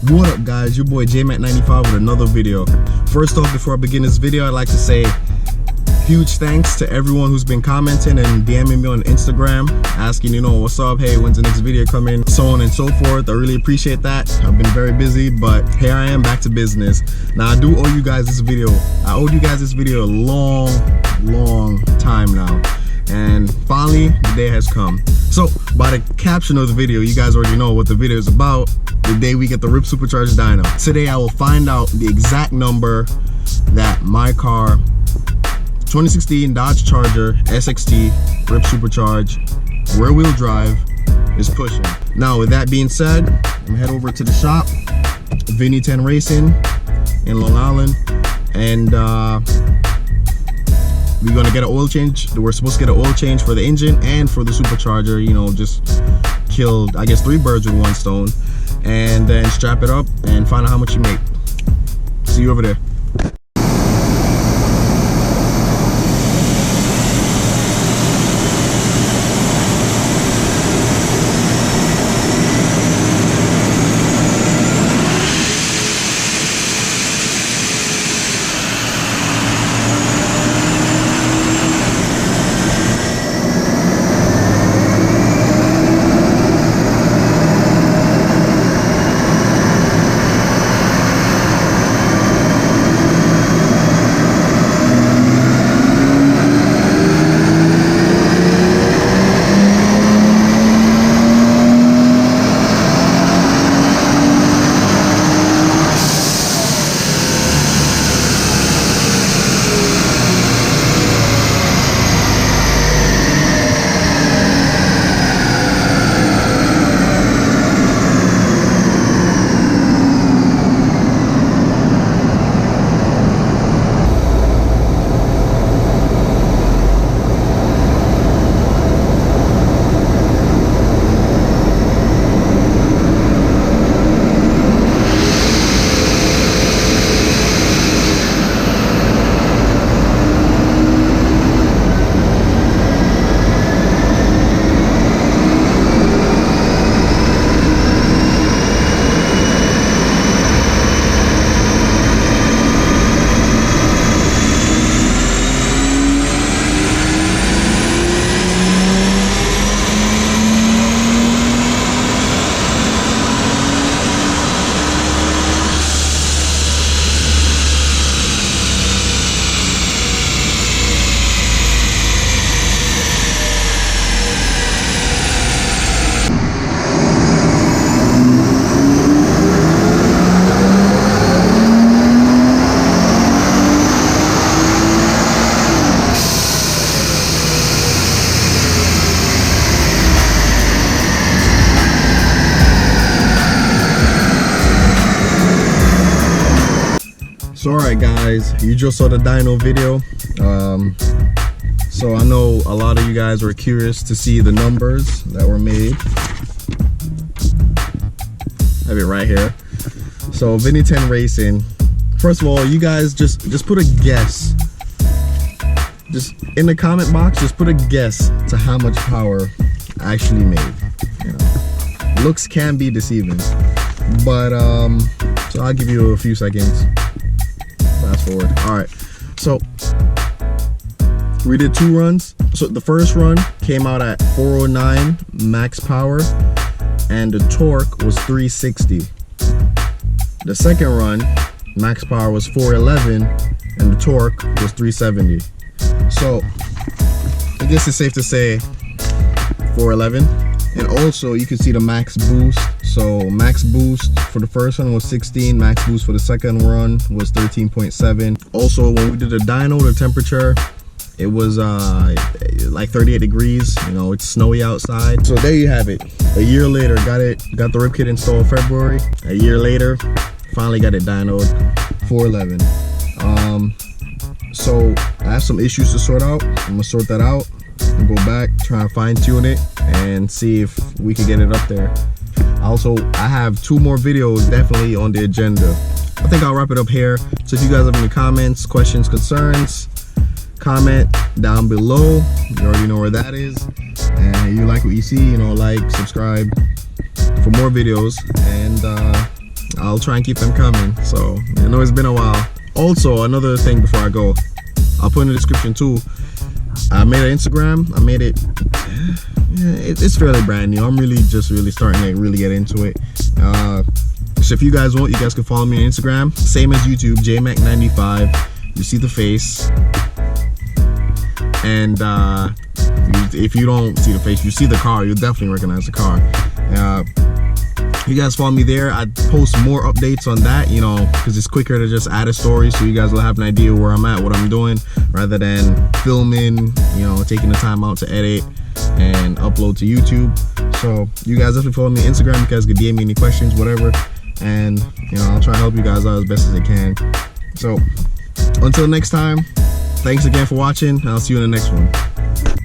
What up guys, your boy JMac95 with another video. First off, before I begin this video, I'd like to say huge thanks to everyone who's been commenting and DMing me on Instagram, asking, you know, what's up, hey, when's the next video coming, so on and so forth. I really appreciate that. I've been very busy, but here I am back to business. Now, I do owe you guys this video. I owed you guys this video a long time now. And finally, the day has come. So, by the caption of the video, you guys already know what the video is about. The day we get the RIPP Supercharged dyno. Today, I will find out the exact number that my car, 2016 Dodge Charger SXT RIPP Supercharged rear-wheel drive, is pushing. Now, with that being said, I'm gonna head over to the shop, Vinny 10 Racing in Long Island, and we're gonna get an oil change. We're supposed to get an oil change for the engine and for the supercharger, you know, just killed, I guess, 3 birds with 1 stone, and then strap it up and find out how much you make. See you over there. So alright guys, you just saw the dyno video. So I know a lot of you guys were curious to see the numbers that were made. I have it right here. So Vinny 10 Racing. First of all, you guys just put a guess. Just in the comment box, just put a guess to how much power I actually made. You know, looks can be deceiving, but so I'll give you a few seconds. Fast forward. All right, so we did 2 runs. So the first run came out at 409 max power and the torque was 360. The second run, max power was 411 and the torque was 370. So I guess it's safe to say 411. And also you can see the max boost. So max boost for the first one was 16, max boost for the second run was 13.7. Also, when we did the dyno, the temperature, it was like 38 degrees. You know, it's snowy outside. So there you have it. A year later, got the RIPP kit installed February. A year later, finally got it dynoed, 411. So I have some issues to sort out. I'm gonna sort that out and go back, try and fine tune it and see if we can get it up there. Also, I have 2 more videos definitely on the agenda. I think I'll wrap it up here. So if you guys have any comments, questions, concerns, comment down below. You already know where that is. And you like what you see, you know, like, subscribe for more videos, and I'll try and keep them coming. So I know it's been a while. Also, another thing before I go, I'll put in the description too. I made an Instagram. I made it. Yeah, it's fairly brand new. I'm really starting to really get into it. So if you guys want, you guys can follow me on Instagram. Same as YouTube, JMac95. You see the face. And if you don't see the face, you see the car, you'll definitely recognize the car. You guys follow me there. I post more updates on that, you know, because it's quicker to just add a story so you guys will have an idea where I'm at, what I'm doing, rather than filming, you know, taking the time out to edit and upload to YouTube. So you guys definitely follow me on Instagram. You guys can DM me any questions, whatever, and you know, I'll try to help you guys out as best as I can. So until next time, thanks again for watching, and I'll see you in the next one.